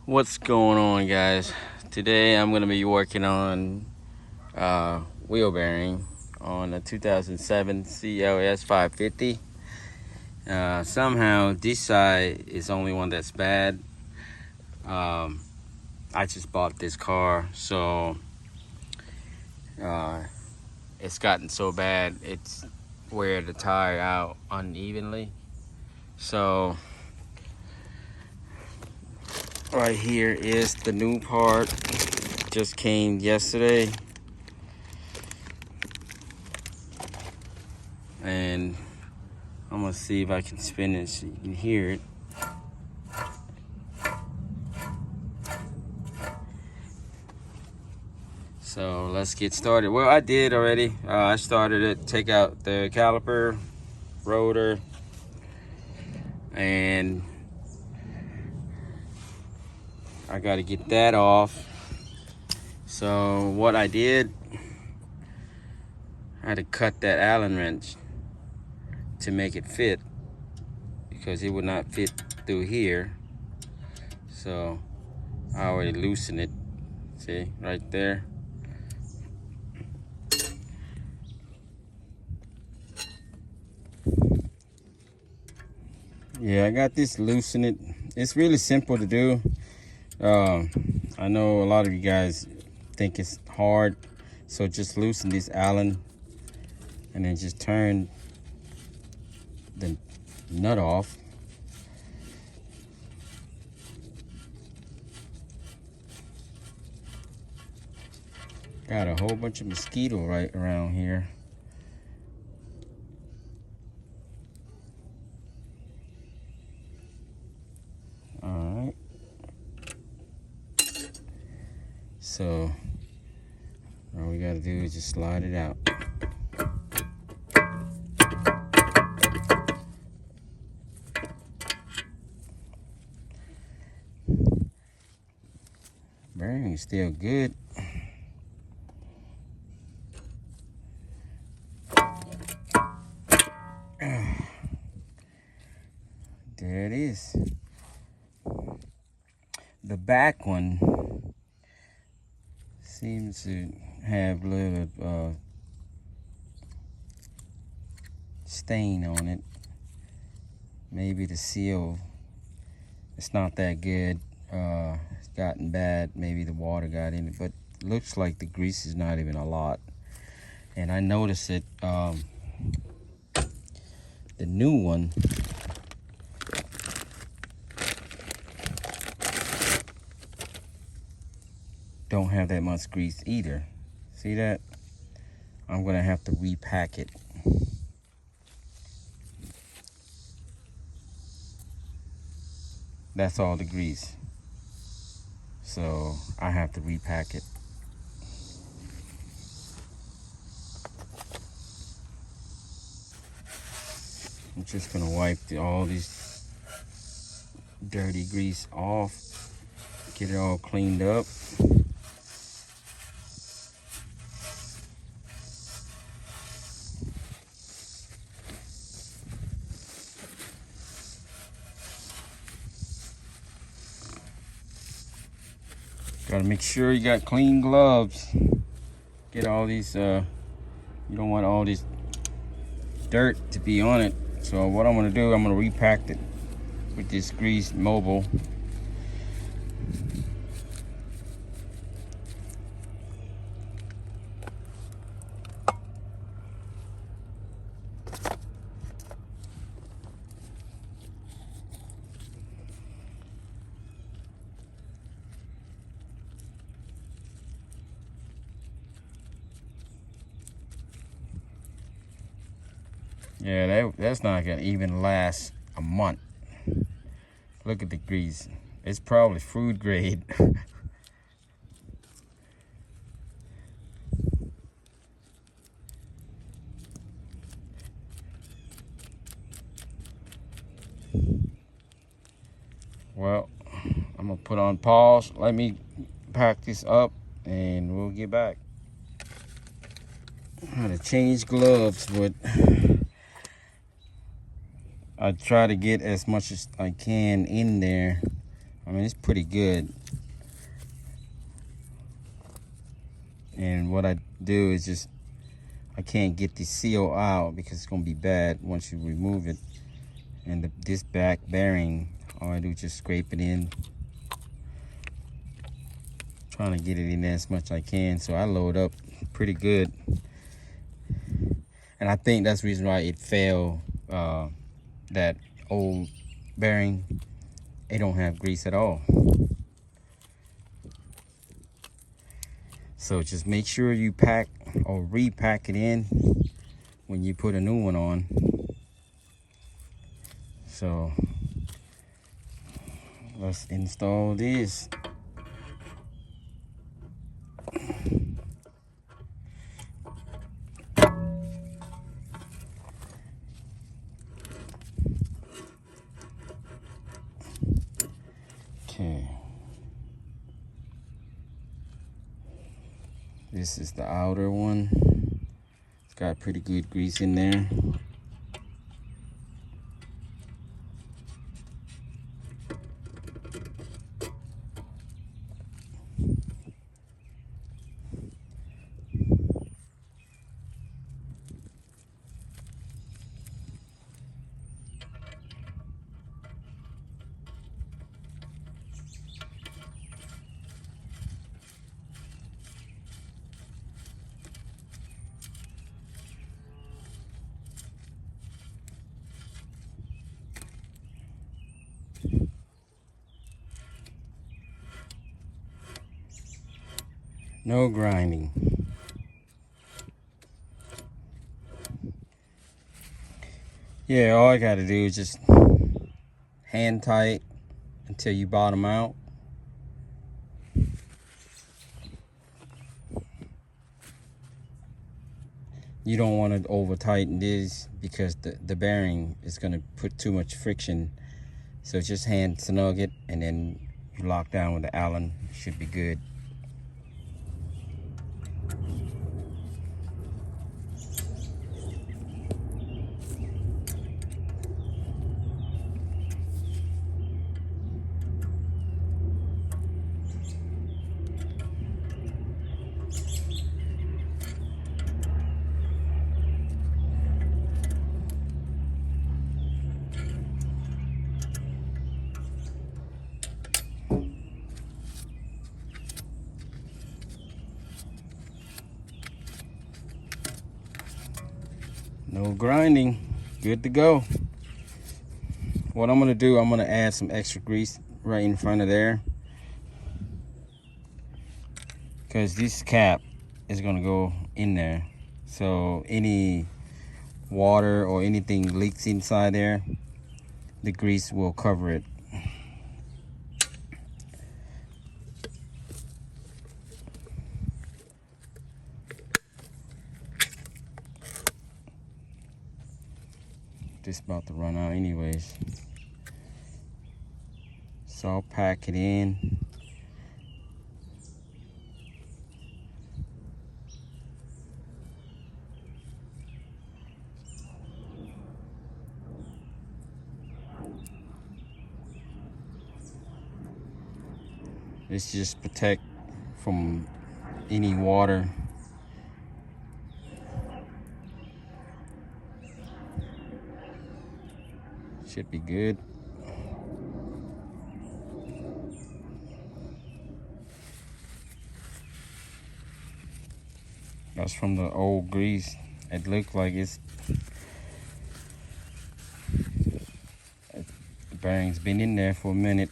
What's going on, guys? Today I'm going to be working on wheel bearing on a 2007 CLS550. Somehow this side is the only one that's bad. um, I just bought this car, so uh, it's gotten so bad it's wear the tire out unevenly. So right here is the new part, just came yesterday, and I'm gonna see if I can spin it so you can hear it. So let's get started. Well, I did already. I started it, take out the caliper, rotor, and I got to get that off. So what I did, I had to cut that Allen wrench to make it fit, because it would not fit through here. So I already loosened it. See, right there. Yeah, I got this loosened it. It's really simple to do. I know a lot of you guys think it's hard, so just loosen this Allen and then just turn the nut off. Got a whole bunch of mosquito right around here. All right. So all we gotta do is just slide it out. Bearing is still good. There it is. The back one seems to have a little stain on it. Maybe the seal, it's not that good. It's gotten bad. Maybe the water got in it, but looks like the grease is not even a lot. And I noticed it, the new one, don't have that much grease either. See that? I'm gonna have to repack it. That's all the grease. So I have to repack it. I'm just gonna wipe all this dirty grease off, get it all cleaned up. Gotta make sure you got clean gloves. Get all these, you don't want all this dirt to be on it. So what I'm gonna do, I'm gonna repack it with this grease mobile. Yeah, that's not gonna even last a month. Look at the grease. It's probably food grade. Well, I'm gonna put on pause. Let me pack this up and we'll get back. I'm gonna change gloves, but I try to get as much as I can in there. I mean, it's pretty good. And what I do is just, I can't get the seal out because it's gonna be bad once you remove it. And this back bearing, all I do is just scrape it in. Trying to get it in there as much as I can, so I load up pretty good. And I think that's the reason why it failed. That old bearing, it don't have grease at all. So just make sure you pack or repack it in when you put a new one on. So let's install this. Okay. This is the outer one. It's got pretty good grease in there. No grinding. Yeah, all I gotta do is just hand tight until you bottom out. You don't want to over tighten this because the bearing is gonna put too much friction. So just hand snug it and then you lock down with the Allen. Should be good. No grinding, good to go. What I'm gonna do, I'm gonna add some extra grease right in front of there, because this cap is gonna go in there. So any water or anything leaks inside there, the grease will cover it. Just about to run out anyways. So I'll pack it in. This just protect from any water. Should be good. That's from the old grease. It looked like the bearing's been in there for a minute.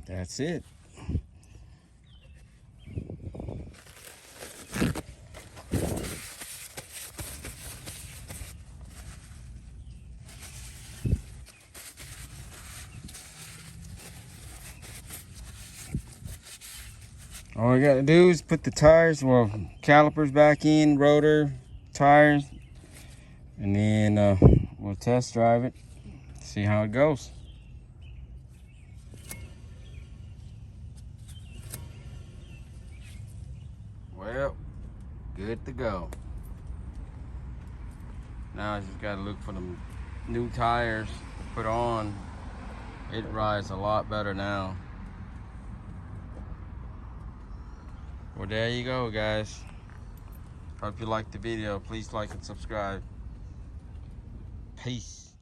That's it. All we got to do is put the tires, well, calipers back in, rotor, tires, and then we'll test drive it, see how it goes. Well, good to go. Now I just got to look for them new tires to put on. It rides a lot better now. Well, there you go, guys. Hope you liked the video. Please like and subscribe. Peace.